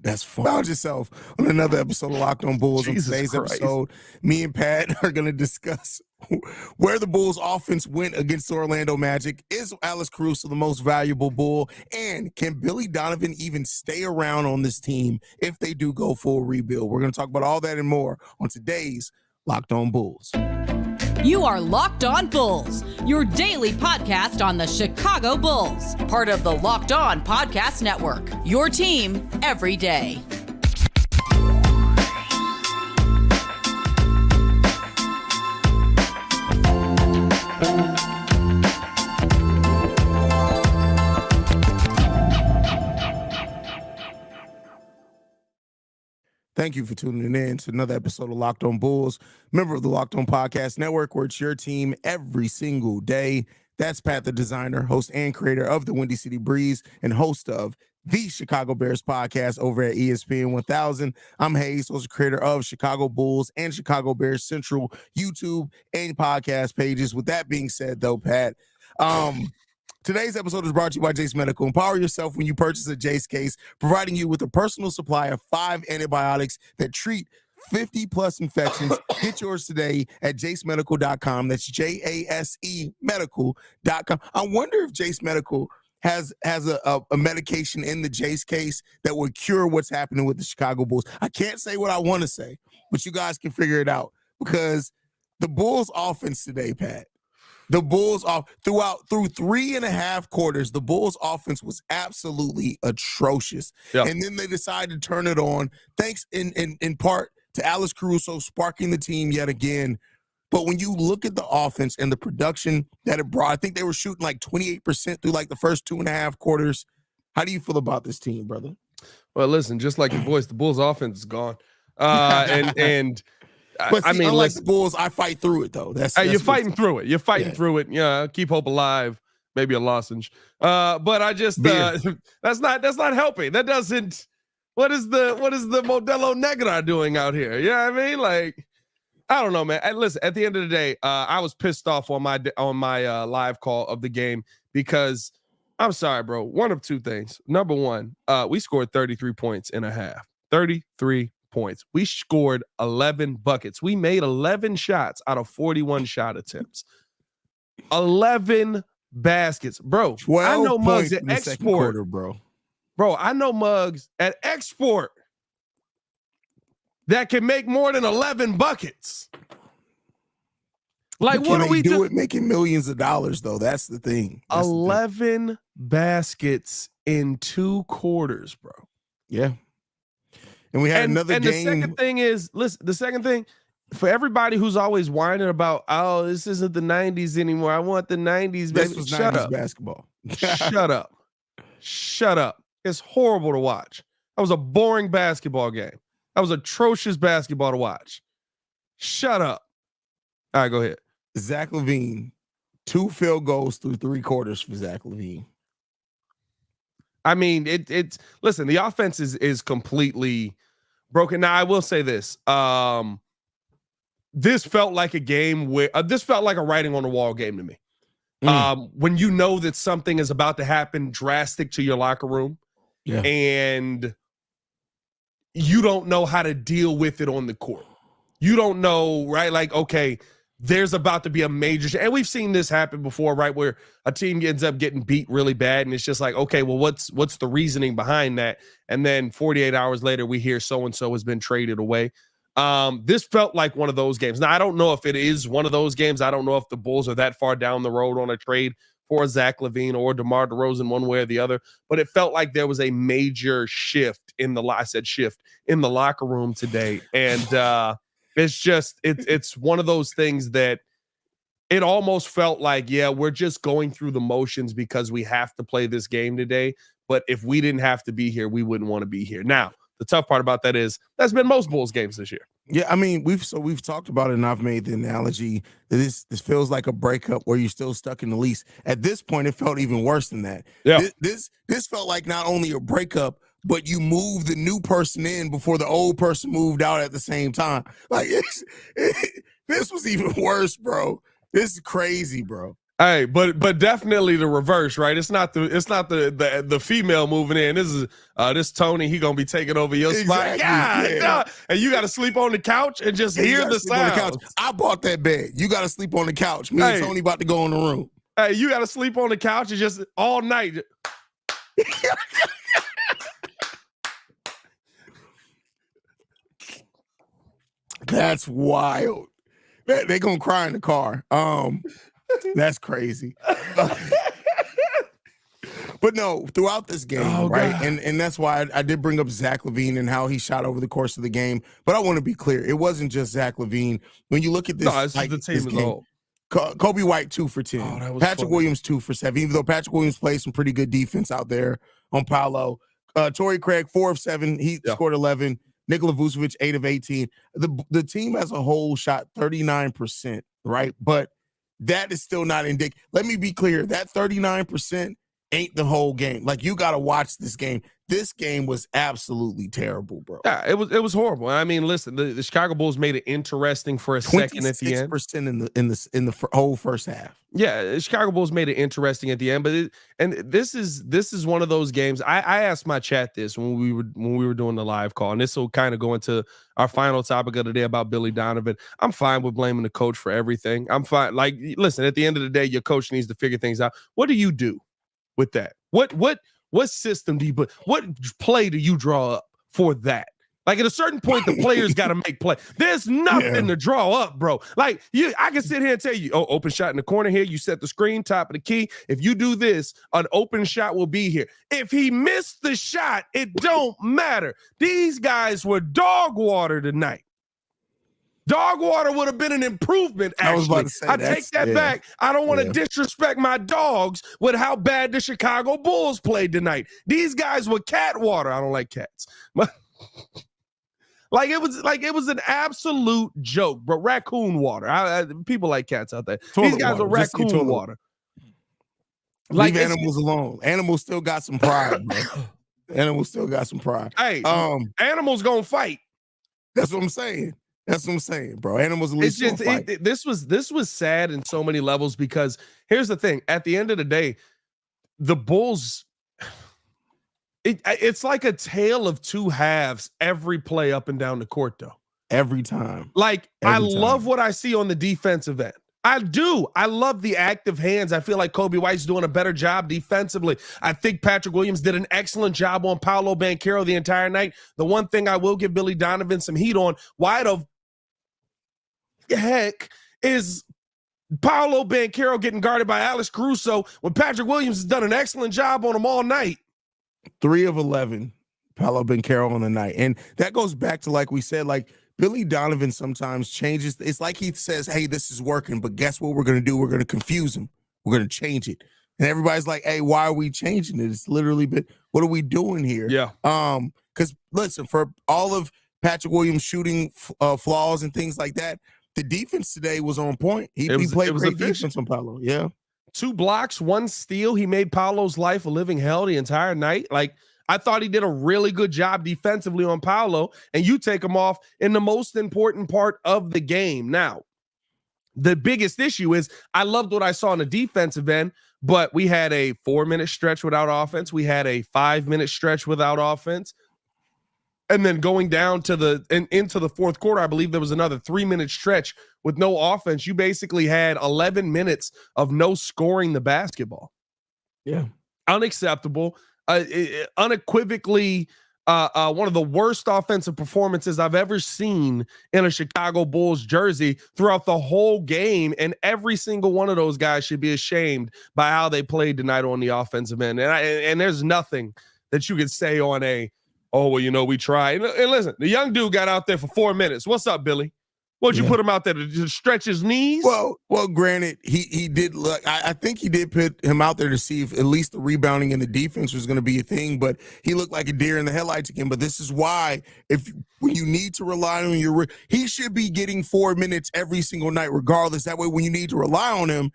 That's fun. Found yourself on another episode of Locked On Bulls. On today's episode, me and Pat are going to discuss where the Bulls offense went against the Orlando Magic. Is Alex Caruso the most valuable Bull? And can Billy Donovan even stay around on this team if they do go for a rebuild? We're going to talk about all that and more on today's Locked On Bulls. You are Locked On Bulls, your daily podcast on the Chicago Bulls, part of the Locked On Podcast Network, your team every day. Thank you for tuning in to another episode of Locked On Bulls, member of the Locked On Podcast Network, where it's your team every single day. That's Pat, the designer, host and creator of the Windy City Breeze, and host of the Chicago Bears podcast over at ESPN 1000. I'm Haize, host creator of Chicago Bulls and Chicago Bears Central YouTube and podcast pages. With that being said, though, Pat, today's episode is brought to you by Jase Medical. Empower yourself when you purchase a Jase case, providing you with a personal supply of 5 antibiotics that treat 50-plus infections. Get yours today at jasemedical.com. That's Jase medical.com. I wonder if Jase Medical has a medication in the Jase case that would cure what's happening with the Chicago Bulls. I can't say what I want to say, but you guys can figure it out, because the Bulls offense today, Pat, the Bulls through 3.5 quarters, the Bulls offense was absolutely atrocious. Yep. And then they decided to turn it on, thanks in part to Alex Caruso sparking the team yet again. But when you look at the offense and the production that it brought, I think they were shooting like 28% through like the first 2.5 quarters. How do you feel about this team, brother? Well, listen, just like your voice, the Bulls offense is gone. And But see, I mean, unlike the Bulls, I fight through it, though. That's you're fighting through it. You're fighting through it. Yeah, keep hope alive. Maybe a lozenge. But I just that's not helping. That doesn't. What is the Modelo Negra doing out here? You know what I mean? Like, I don't know, man. And listen, at the end of the day, I was pissed off on my live call of the game, because I'm sorry, bro. One of two things. Number one, we scored 33 points in a half. 33 points. We scored 11 buckets. We made 11 shots out of 41 shot attempts. 11 baskets, bro. 12 I know mugs at export, quarter, bro. Bro, I know mugs at export that can make more than 11 buckets. Like, what do we do? It making millions of dollars, though. That's the thing. 11 baskets in 2 quarters, bro. Yeah. And we had another game. The second thing is, listen, the second thing, for everybody who's always whining about, oh, this isn't the 90s anymore. I want the 90s, baby. This was Shut 90s up. basketball. Shut up. Shut up. It's horrible to watch. That was a boring basketball game. That was atrocious basketball to watch. Shut up. All right, go ahead. Zach LaVine, 2 field goals through 3 quarters for Zach LaVine. I mean, it's listen, the offense is completely broken. Now, I will say this. This felt like a game where this felt like a writing on the wall game to me. When you know that something is about to happen drastic to your locker room, and you don't know how to deal with it on the court. You don't know, right? Like, okay, there's about to be a major, and we've seen this happen before, right? Where a team ends up getting beat really bad, and it's just like, okay, well, what's the reasoning behind that? And then 48 hours later, we hear so-and-so has been traded away. This felt like one of those games. Now, I don't know if it is one of those games. I don't know if the Bulls are that far down the road on a trade for Zach LaVine or DeMar DeRozan, one way or the other, but it felt like there was a major shift in the locker room today. And it's just, it's one of those things that it almost felt like, yeah, we're just going through the motions because we have to play this game today. But if we didn't have to be here, we wouldn't want to be here. Now, the tough part about that is that's been most Bulls games this year. Yeah, I mean, we've talked about it, and I've made the analogy that this feels like a breakup where you're still stuck in the lease. At this point, it felt even worse than that. Yeah. This felt like not only a breakup, but you moved the new person in before the old person moved out at the same time. Like, this was even worse, bro. This is crazy, bro. Hey, but definitely the reverse, right? It's not the female moving in. This is this Tony. He gonna be taking over your spot. Yeah. And you got to sleep on the couch and just hear the sound. I bought that bed. You got to sleep on the couch. Me and Tony about to go in the room. Hey, you got to sleep on the couch and just all night. That's wild. They gonna cry in the car. That's crazy. But no, throughout this game, right? God. And that's why I did bring up Zach LaVine and how he shot over the course of the game. But I want to be clear, it wasn't just Zach LaVine. When you look at this, the team as a whole. Kobe White 2 for 10. Patrick Williams 2 for 7. Even though Patrick Williams played some pretty good defense out there on Paolo. Torrey Craig 4 of 7. He scored 11. Nikola Vucevic 8 of 18. The team as a whole shot 39%, right? But that is still not indicative. Let me be clear. That 39% ain't the whole game. Like, you got to watch this game. This game was absolutely terrible, bro. Yeah, it was horrible. I mean, listen, the Chicago Bulls made it interesting for a second at the end. 26% in the whole first half. Yeah, the Chicago Bulls made it interesting at the end, but this is one of those games. I asked my chat this when we were doing the live call, and this will kind of go into our final topic of the day about Billy Donovan. I'm fine with blaming the coach for everything. I'm fine. Like, listen, at the end of the day, your coach needs to figure things out. What do you do with that? What system do you put? What play do you draw up for that? Like, at a certain point, the players got to make play. There's nothing to draw up, bro. Like, I can sit here and tell you, open shot in the corner here. You set the screen, top of the key. If you do this, an open shot will be here. If he missed the shot, it don't matter. These guys were dog water tonight. Dog water would have been an improvement, actually. I was about to say, I take that back. I don't want to disrespect my dogs with how bad the Chicago Bulls played tonight. These guys were cat water. I don't like cats. It was an absolute joke, bro. Raccoon water. People like cats out there. These guys are raccoon water. Leave animals alone. Animals still got some pride, bro. Animals still got some pride. Hey, animals gonna fight. That's what I'm saying. That's what I'm saying, bro. Animals at least gonna fight. This was sad in so many levels, because here's the thing. At the end of the day, the Bulls, it's like a tale of two halves every play up and down the court, though. Every time. I love what I see on the defensive end. I do. I love the active hands. I feel like Kobe White's doing a better job defensively. I think Patrick Williams did an excellent job on Paolo Banchero the entire night. The one thing I will give Billy Donovan some heat on, why the heck is Paolo Banchero getting guarded by Alex Caruso when Patrick Williams has done an excellent job on him all night? 3 of 11, Paolo Banchero on the night. And that goes back to, like we said, like, Billy Donovan sometimes changes. It's like he says, hey, this is working, but guess what we're going to do? We're going to confuse him. We're going to change it. And everybody's like, hey, why are we changing it? It's literally, but what are we doing here? Yeah. Because listen, for all of Patrick Williams' shooting flaws and things like that, the defense today was on point. He played great defense on Paolo. Yeah. 2 blocks, 1 steal. He made Paolo's life a living hell the entire night. Like, I thought he did a really good job defensively on Paolo, and you take him off in the most important part of the game. Now, the biggest issue is I loved what I saw on the defensive end, but we had a 4-minute stretch without offense. We had a 5-minute stretch without offense. And then going down to into the fourth quarter, I believe there was another 3-minute stretch with no offense. You basically had 11 minutes of no scoring the basketball. Yeah. Unacceptable. Unequivocally one of the worst offensive performances I've ever seen in a Chicago Bulls jersey throughout the whole game, and every single one of those guys should be ashamed by how they played tonight on the offensive end. And there's nothing that you could say on we tried. And listen, the young dude got out there for 4 minutes. What's up, Billy? What'd you put him out there to stretch his knees? Well, granted, he did look. I think he did put him out there to see if at least the rebounding and the defense was going to be a thing. But he looked like a deer in the headlights again. But this is why, when you need to rely on he should be getting 4 minutes every single night, regardless. That way, when you need to rely on him,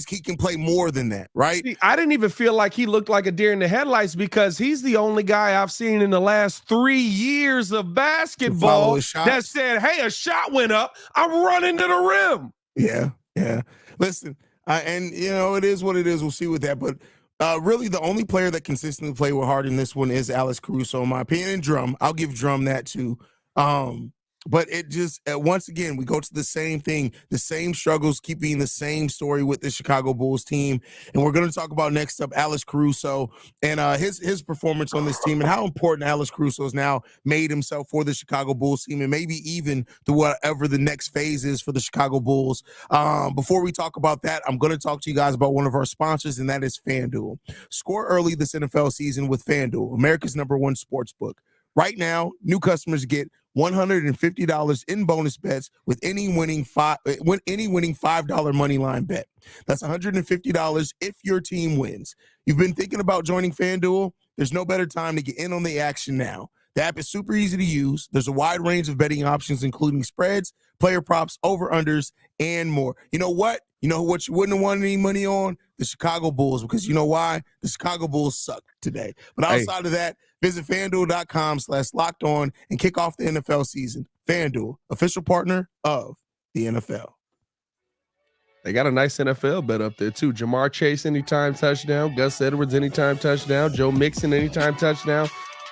he can play more than that, right? See, I didn't even feel like he looked like a deer in the headlights, because he's the only guy I've seen in the last 3 years of basketball that said, hey, a shot went up, I'm running to the rim. Yeah. Listen, And, it is what it is. We'll see with that. But really, the only player that consistently played with heart in this one is Alex Caruso, in my opinion, and Drum. I'll give Drum that too. But it just, once again, we go to the same thing. The same struggles keep being the same story with the Chicago Bulls team. And we're going to talk about next up Alex Caruso and his performance on this team and how important Alex Caruso has now made himself for the Chicago Bulls team and maybe even to whatever the next phase is for the Chicago Bulls. Before we talk about that, I'm going to talk to you guys about one of our sponsors, and that is FanDuel. Score early this NFL season with FanDuel, America's #1 sportsbook. Right now, new customers get $150 in bonus bets with any winning $5 money line bet. That's $150 if your team wins. You've been thinking about joining FanDuel? There's no better time to get in on the action now. The app is super easy to use. There's a wide range of betting options, including spreads, player props, over-unders, and more. You know what? You know what you wouldn't have won any money on? The Chicago Bulls, because you know why? The Chicago Bulls suck today. But outside of that, visit FanDuel.com/lockedon and kick off the NFL season. FanDuel, official partner of the NFL. They got a nice NFL bet up there, too. Jamar Chase, anytime touchdown. Gus Edwards, anytime touchdown. Joe Mixon, anytime touchdown.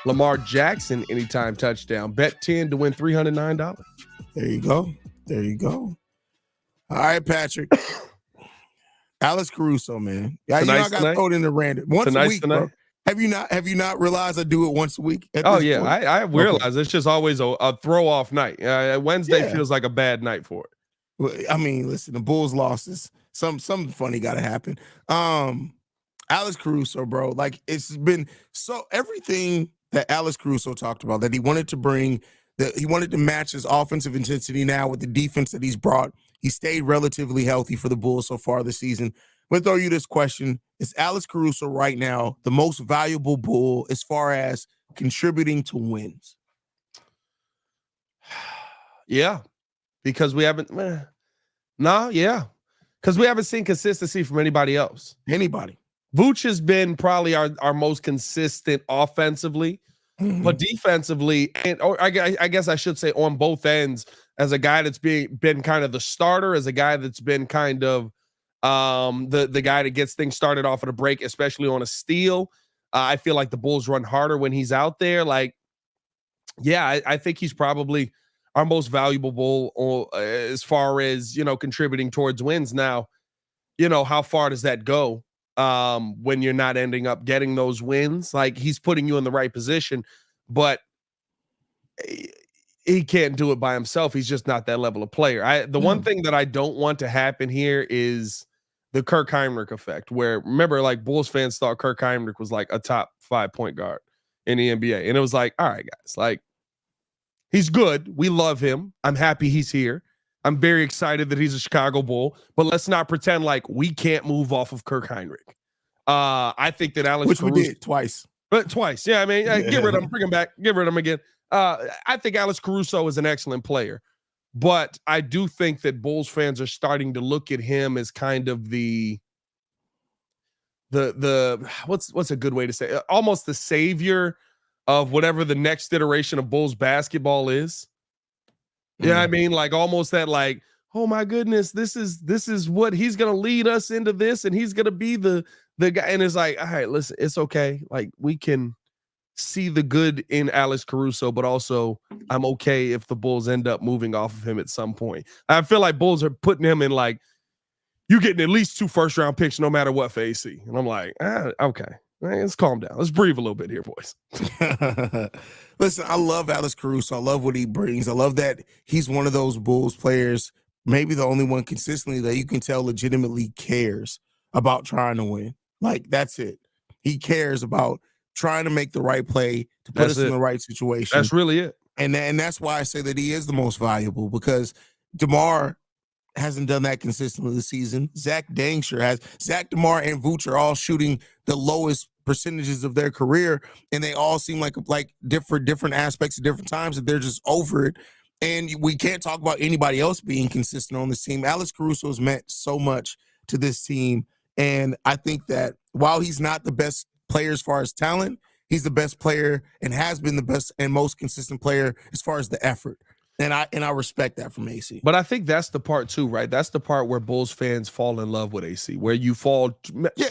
Lamar Jackson, anytime touchdown. Bet 10 to win $309. There you go. There you go. All right, Patrick. Alex Caruso, man. Yeah, I got thrown in the random once a week, bro. Have you not realized I do it once a week? I realize it's just always a throw off night. Wednesday feels like a bad night for it. Well, I mean, listen, the Bulls losses. Something funny got to happen. Alex Caruso, bro. Like, it's been so everything that Alex Caruso talked about that he wanted to bring. That he wanted to match his offensive intensity now with the defense that he's brought. He stayed relatively healthy for the Bulls so far this season. I'm going to throw you this question. Is Alex Caruso right now the most valuable Bull as far as contributing to wins? Yeah, because we haven't. Because we haven't seen consistency from anybody else. Vooch has been probably our most consistent offensively. Mm-hmm. But defensively, I guess I should say on both ends, as a guy that's been kind of the starter, as a guy that's been kind of the guy that gets things started off at a break, especially on a steal. I feel like the Bulls run harder when he's out there. Like, yeah, I think he's probably our most valuable Bull as far as, contributing towards wins. Now, how far does that go? When you're not ending up getting those wins, like he's putting you in the right position, but he can't do it by himself. He's just not that level of player. The one thing that I don't want to happen here is the Kirk Hinrich effect, where remember, like Bulls fans thought Kirk Hinrich was like a top 5 point guard in the NBA. And it was like, all right, guys, like he's good. We love him. I'm happy he's here. I'm very excited that he's a Chicago Bull, but let's not pretend like we can't move off of Kirk Hinrich. I think that Alex Caruso, we did twice. Yeah, I mean, get rid of him, bring him back, get rid of him again. I think Alex Caruso is an excellent player, but I do think that Bulls fans are starting to look at him as kind of the what's a good way to say it? Almost the savior of whatever the next iteration of Bulls basketball is. Yeah, I mean, like almost that, like, oh my goodness, this is what he's gonna lead us into this, and he's gonna be the guy. And it's like, all right, listen, it's okay. Like we can see the good in Alex Caruso, but also I'm okay if the Bulls end up moving off of him at some point. I feel like Bulls are putting him in like, you're getting at least 2 first-round picks no matter what for AC. And I'm like, okay. Let's calm down. Let's breathe a little bit here, boys. Listen, I love Alex Caruso. I love what he brings. I love that he's one of those Bulls players, maybe the only one consistently that you can tell legitimately cares about trying to win. Like, that's it. He cares about trying to make the right play to put us in the right situation. That's really it. And that's why I say that he is the most valuable, because DeMar hasn't done that consistently this season. Zach dang sure has. Zach, DeMar, and Vooch are all shooting the lowest percentages of their career, and they all seem like different aspects at different times that they're just over it. And we can't talk about anybody else being consistent on this team. Alex Caruso has meant so much to this team, and I think that while he's not the best player as far as talent, he's the best player and has been the best and most consistent player as far as the effort. And I respect that from AC. But I think that's the part too, right? That's the part where Bulls fans fall in love with AC, where you fall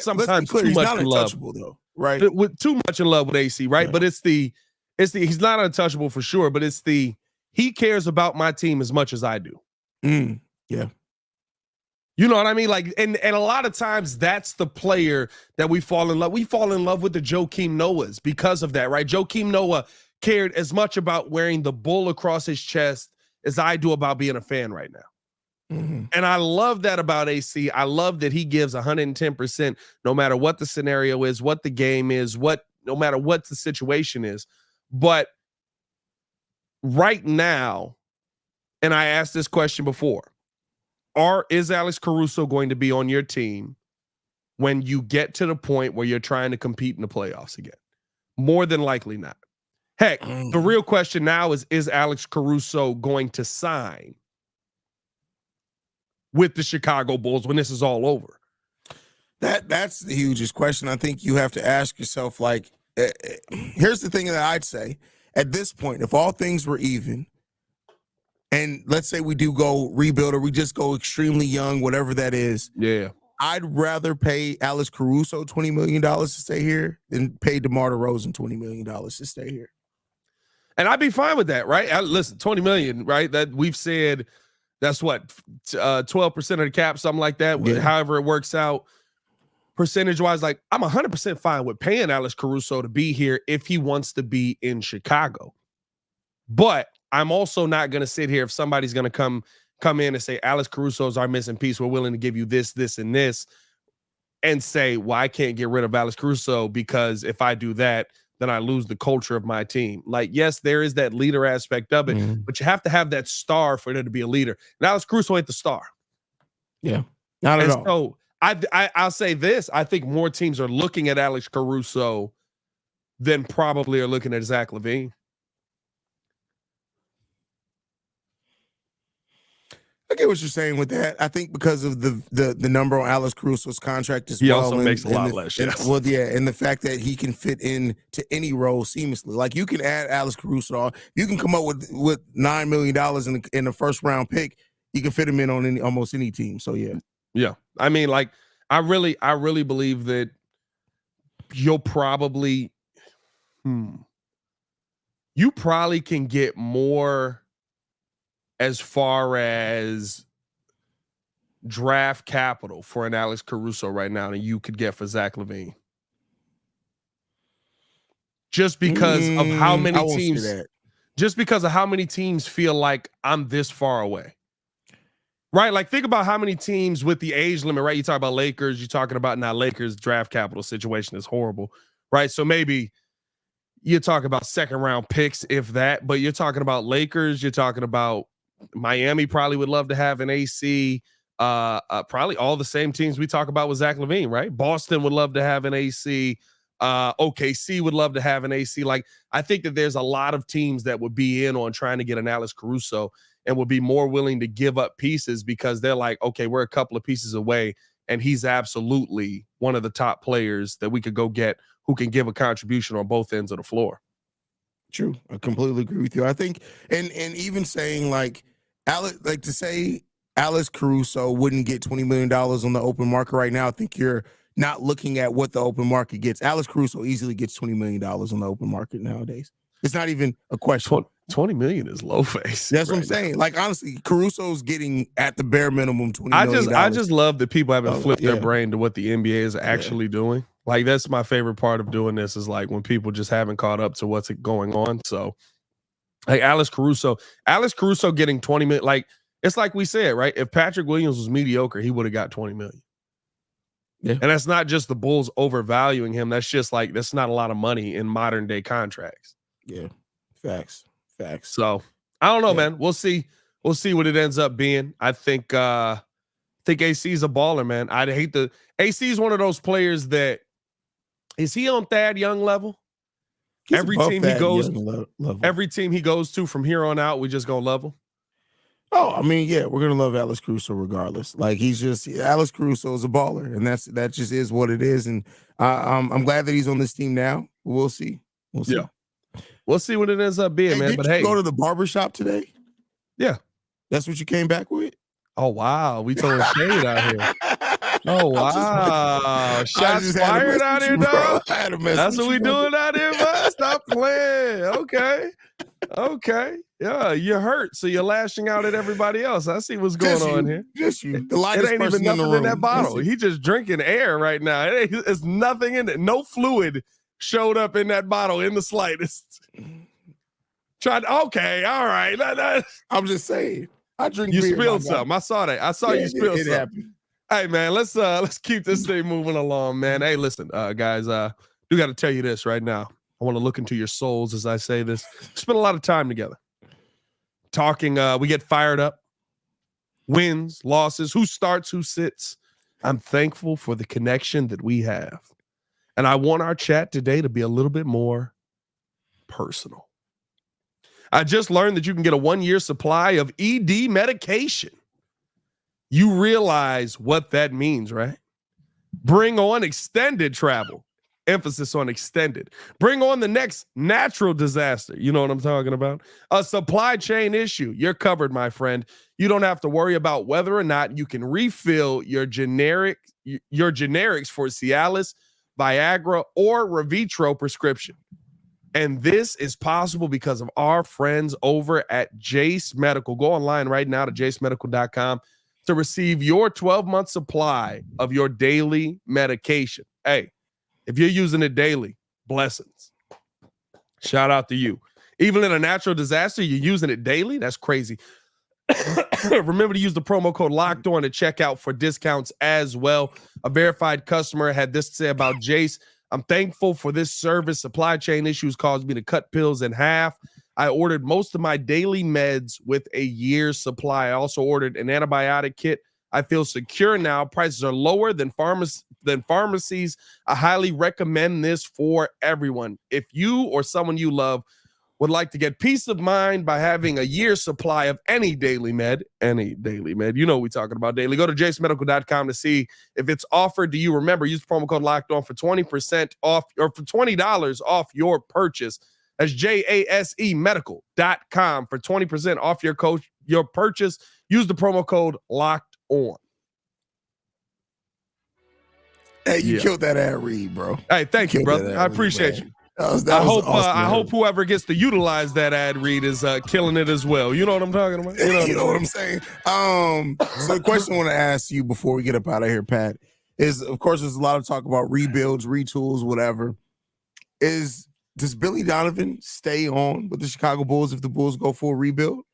sometimes clear, too he's much not in love. untouchable though, right? With too much in love with AC, right? Yeah. But it's the he's not untouchable for sure, but it's the he cares about my team as much as I do. Yeah. You know what I mean? Like, and a lot of times that's the player that we fall in love. We fall in love with the Joakim Noahs because of that, right? Joakim Noah cared as much about wearing the bull across his chest as I do about being a fan right now. And I love that about AC. I love that he gives 110% no matter what the scenario is, what the game is, no matter what the situation is. But right now, and I asked this question before, is Alex Caruso going to be on your team when you get to the point where you're trying to compete in the playoffs again? More than likely not. Heck, the real question now is Alex Caruso going to sign with the Chicago Bulls when this is all over? That's the hugest question. I think you have to ask yourself, like, here's the thing that I'd say. At this point, if all things were even, and let's say we do go rebuild or we just go extremely young, whatever that is. Yeah. I'd rather pay Alex Caruso $20 million to stay here than pay DeMar DeRozan $20 million to stay here. And I'd be fine with that, right? Listen, $20 million, right? That we've said that's what 12% of the cap, something like that. Yeah. However it works out, percentage-wise, like I'm 100% fine with paying Alex Caruso to be here if he wants to be in Chicago. But I'm also not going to sit here if somebody's going to come in and say Alex Caruso is our missing piece. We're willing to give you this, this, and this, and say, well, I can't get rid of Alex Caruso because if I do that, then I lose the culture of my team. Like, yes, there is that leader aspect of it, but you have to have that star for there to be a leader. And Alex Caruso ain't the star. Yeah, not at all. So I'll say this. I think more teams are looking at Alex Caruso than probably are looking at Zach LaVine. I get what you're saying with that. I think because of the number on Alex Caruso's contract as he well. He also makes a lot less. Yes. And the fact that he can fit in to any role seamlessly. Like you can add Alex Caruso. You can come up with $9 million in the first round pick. You can fit him in on almost any team. So yeah. Yeah. I mean, like, I really believe that you'll probably you probably can get more as far as draft capital for an Alex Caruso right now than you could get for Zach LaVine. Just because of how many teams, just because of how many teams feel like I'm this far away. Right? Like, think about how many teams with the age limit, right? You talk about Lakers, you're talking about now Lakers draft capital situation is horrible, right? So maybe you're talking about second round picks, if that, but you're talking about Lakers, you're talking about Miami probably would love to have an AC. Probably all the same teams we talk about with Zach LaVine, right? Boston would love to have an AC. OKC would love to have an AC. Like, I think that there's a lot of teams that would be in on trying to get an Alex Caruso and would be more willing to give up pieces because they're like, okay, we're a couple of pieces away, and he's absolutely one of the top players that we could go get who can give a contribution on both ends of the floor. True. I completely agree with you. I think, and even saying like to say Alex Caruso wouldn't get $20 million on the open market right now, I think you're not looking at what the open market gets. Alex Caruso easily gets $20 million on the open market nowadays. It's not even a question. 20 million is low face. That's what I'm saying. Like, honestly, Caruso's getting at the bare minimum $20 million. I just love that people haven't flipped their brain to what the NBA is actually doing. Like, that's my favorite part of doing this is like when people just haven't caught up to what's going on. So, like Alex Caruso getting 20 million, like, it's like we said, right? If Patrick Williams was mediocre, he would have got 20 million. Yeah. And that's not just the Bulls overvaluing him. That's just like, that's not a lot of money in modern day contracts. Yeah. Facts. So I don't know, man. We'll see what it ends up being. I think AC is a baller, man. I'd hate AC is one of those players that is he on Thad Young level? Every team he goes to from here on out, we just gonna love him. Oh, I mean, yeah, we're gonna love Alex Caruso regardless. Like Alex Caruso is a baller, and that just is what it is. And I'm glad that he's on this team now. We'll see. Yeah. We'll see what it ends up being, man. Did you go to the barbershop today? Yeah. That's what you came back with? Oh, wow. We throwing shade out here. Oh, wow. Shots fired out here, dog. That's what we doing out here, bud. Stop playing. Okay. Yeah, you're hurt, so you're lashing out at everybody else. I see what's going on here. Just you. The It lightest ain't person even in the nothing in room. that bottle. He just drinking air right now. It's nothing in it. No fluid showed up in that bottle in the slightest. Okay, all right. I'm just saying. I drink You beer, spilled something. I saw that. I saw you spill something. Happened. Hey, man, let's keep this thing moving along, man. Hey, listen, guys, do got to tell you this right now. I want to look into your souls as I say this. We spent a lot of time together talking. We get fired up. Wins, losses, who starts, who sits. I'm thankful for the connection that we have. And I want our chat today to be a little bit more personal. I just learned that you can get a 1-year supply of ED medication. You realize what that means, right? Bring on extended travel. Emphasis on extended. Bring on the next natural disaster. You know what I'm talking about? A supply chain issue. You're covered, my friend. You don't have to worry about whether or not you can refill your generics for Cialis, Viagra, or Revitro prescription. And this is possible because of our friends over at Jase Medical. Go online right now to jasemedical.com to receive your 12-month supply of your daily medication. Hey, if you're using it daily, blessings. Shout out to you. Even in a natural disaster, you're using it daily? That's crazy. Remember to use the promo code LOCKEDON to check out for discounts as well. A verified customer had this to say about Jase. I'm thankful for this service. Supply chain issues caused me to cut pills in half. I ordered most of my daily meds with a year's supply. I also ordered an antibiotic kit. I feel secure now. Prices are lower than pharmacies. I highly recommend this for everyone. If you or someone you love would like to get peace of mind by having a year's supply of any daily med, you know we're talking about daily, go to jasemedical.com to see if it's offered to you. Remember, use the promo code LOCKEDON for 20% off, or for $20 off your purchase. That's JASE medical.com for 20% off your purchase. Use the promo code LOCKEDON. Hey, you killed that ad read, bro. Hey, thank you, brother. I appreciate you. I hope whoever gets to utilize that ad read is killing it as well. You know what I'm talking about? You know what I'm saying? So the question I want to ask you before we get up out of here, Pat, is, of course, there's a lot of talk about rebuilds, retools, whatever. Does Billy Donovan stay on with the Chicago Bulls if the Bulls go for a rebuild?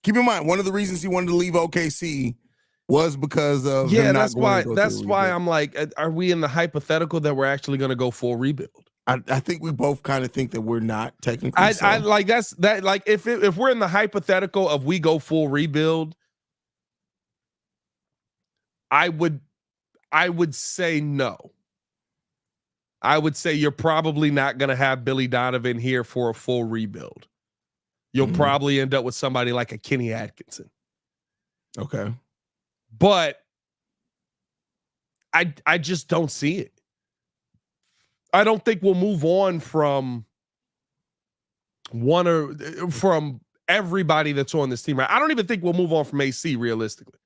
Keep in mind, one of the reasons he wanted to leave OKC was because of that's why I'm like, are we in the hypothetical that we're actually going to go full rebuild? I think we both kind of think that we're not technically. I like that. Like if we're in the hypothetical of we go full rebuild, I would say no. I would say you're probably not going to have Billy Donovan here for a full rebuild. You'll probably end up with somebody like a Kenny Atkinson. Okay. But I just don't see it. I don't think we'll move on from from everybody that's on this team. I don't even think we'll move on from AC realistically.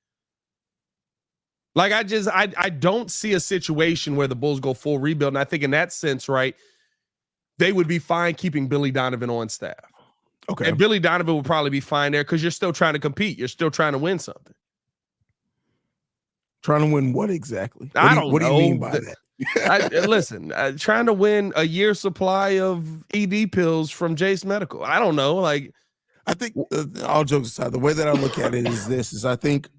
Like I don't see a situation where the Bulls go full rebuild. And I think in that sense, right, they would be fine keeping Billy Donovan on staff. Okay. And Billy Donovan would probably be fine there because you're still trying to compete. You're still trying to win something. Trying to win what exactly? What do you mean by that? Listen, trying to win a year supply of ED pills from Jase Medical. I don't know. Like, I think all jokes aside, the way that I look at it is I think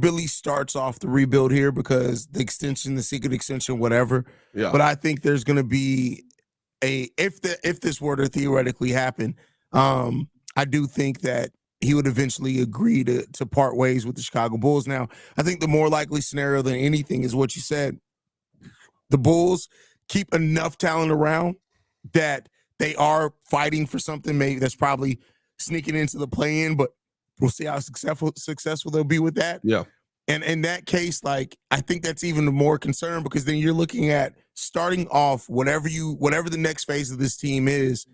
Billy starts off the rebuild here because the extension, the secret extension, whatever. Yeah. But I think there's going to be if this were to theoretically happen, I do think that he would eventually agree to part ways with the Chicago Bulls. Now, I think the more likely scenario than anything is what you said. The Bulls keep enough talent around that they are fighting for something maybe that's probably sneaking into the play-in, but we'll see how successful they'll be with that. Yeah. And in that case, like, I think that's even more concern because then you're looking at starting off whatever the next phase of this team is,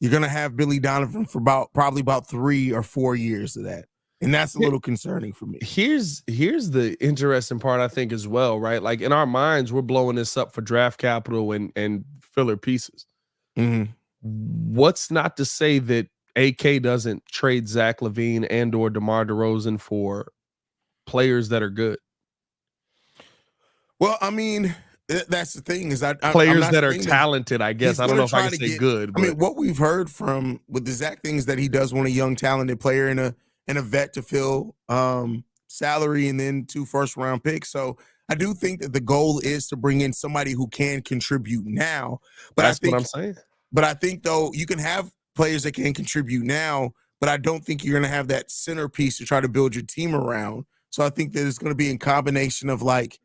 you're going to have Billy Donovan for probably about 3 or 4 years of that. And that's a little concerning for me. Here's the interesting part, I think, as well, right? Like in our minds, we're blowing this up for draft capital and filler pieces. Mm-hmm. What's not to say that AK doesn't trade Zach LaVine and or DeMar DeRozan for players that are good? Well, I mean, that's the thing is players that are talented, I guess. I don't know if I can say good. But I mean, what we've heard with the Zach things that he does want a young, talented player and a vet to fill salary and then 2 first-round picks. So I do think that the goal is to bring in somebody who can contribute now. But that's what I'm saying. But I think, though, you can have players that can contribute now, but I don't think you're going to have that centerpiece to try to build your team around. So I think that it's going to be in combination of like,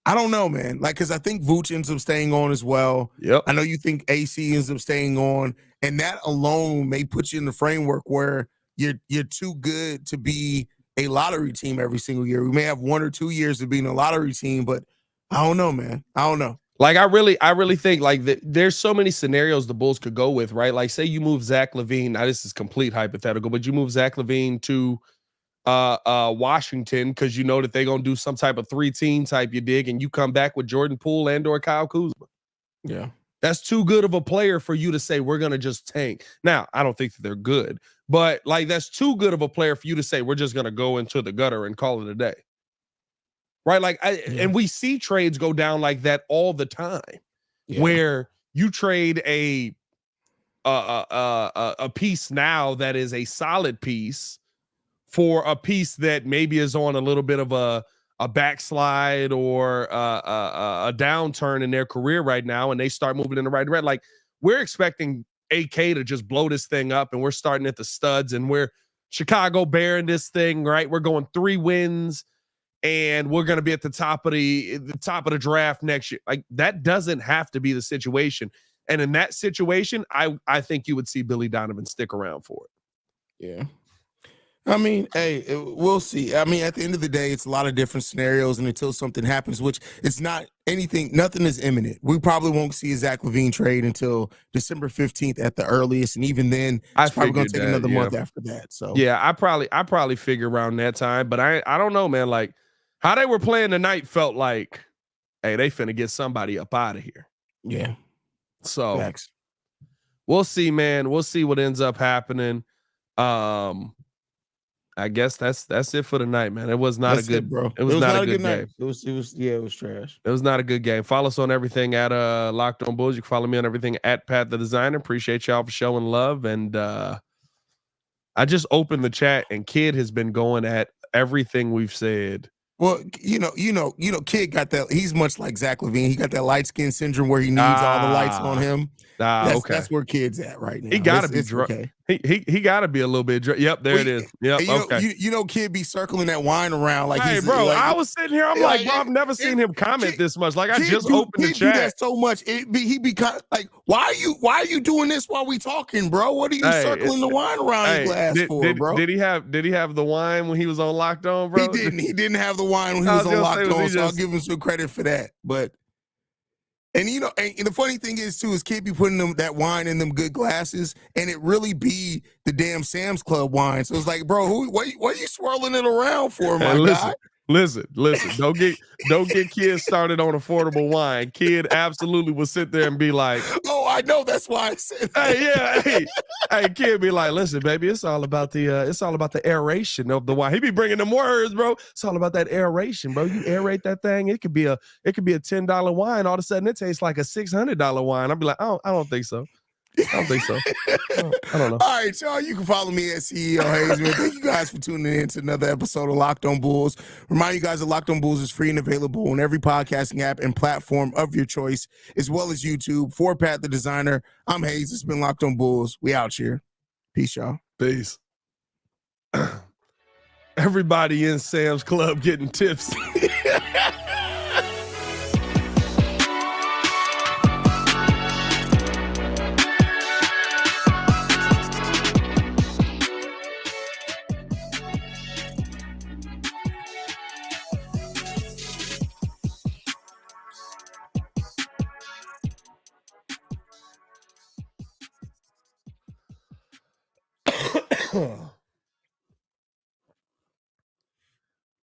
I don't know, man. Like, because I think Vooch ends up staying on as well. Yep. I know you think AC ends up staying on, and that alone may put you in the framework where you're too good to be a lottery team every single year. We may have 1 or 2 years of being a lottery team, but I don't know, man. I don't know. Like, I really think like there's so many scenarios the Bulls could go with, right? Like, say you move Zach LaVine. Now, this is complete hypothetical, but you move Zach LaVine to Washington because you know that they're gonna do some type of 3-team type, you dig, and you come back with Jordan Poole and or Kyle Kuzma. Yeah. That's too good of a player for you to say we're gonna just tank. Now, I don't think that they're good, but like that's too good of a player for you to say we're just gonna go into the gutter and call it a day. Right? Like and we see trades go down like that all the time, where you trade a piece now that is a solid piece for a piece that maybe is on a little bit of a backslide or a downturn in their career right now, and they start moving in the right direction. Like, we're expecting AK to just blow this thing up, and we're starting at the studs, and we're Chicago bearing this thing, right? We're going 3 wins, and we're going to be at the top of the draft next year. Like, that doesn't have to be the situation. And in that situation, I think you would see Billy Donovan stick around for it. Yeah. I mean, hey, we'll see. I mean, at the end of the day, it's a lot of different scenarios, and until something happens, which it's not anything, nothing is imminent. We probably won't see a Zach LaVine trade until December 15th at the earliest, and even then, it's probably going to take another month after that. So yeah, I probably figure around that time, but I don't know, man. Like, how they were playing tonight felt like, hey, they finna get somebody up out of here. Yeah. So Facts. We'll see, man. We'll see what ends up happening. I guess that's it for tonight, man. It was not a good, bro. It was not a good game. It was trash. It was not a good game. Follow us on everything at Locked On Bulls. You can follow me on everything at Pat the Designer. Appreciate y'all for showing love. And I just opened the chat, and Kid has been going at everything we've said. Well, you know, Kid got that. He's much like Zach LaVine. He got that light skin syndrome where he needs all the lights on him. That's where Kid's at right now. He gotta be drunk. Okay. He gotta be a little bit drunk. Yep, there it is. Yep. You know, Kid be circling that wine around like. Hey, bro, I was sitting here. I'm like, bro, I've never seen him comment this much. Like, I just opened the chat. That so much. He be kind of like, why are you doing this while we talking, bro? What are you circling the wine around your glass for, bro? Did he have the wine when he was on Locked On, bro? He didn't have the wine when he was on Locked On, so I'll give him some credit for that. But. And you know, and the funny thing is too, is Kid be putting them that wine in them good glasses, and it really be the damn Sam's Club wine. So it's like, bro, what are you swirling it around for, my guy? Listen. Don't get Kid started on affordable wine. Kid absolutely will sit there and be like, "Oh, I know. That's why I said that." Hey, Kid be like, "Listen, baby, it's all about the aeration of the wine." He be bringing them words, bro. It's all about that aeration, bro. You aerate that thing. It could be a $10 wine. All of a sudden, it tastes like a $600 wine. I'll be like, I don't think so. I don't think so. I don't know. All right, y'all. You can follow me at CEO Haize. Man. Thank you guys for tuning in to another episode of Locked On Bulls. Remind you guys that Locked On Bulls is free and available on every podcasting app and platform of your choice, as well as YouTube. For Pat the Designer, I'm Haize. It's been Locked On Bulls. We out here. Peace, y'all. Peace. Everybody in Sam's Club getting tips.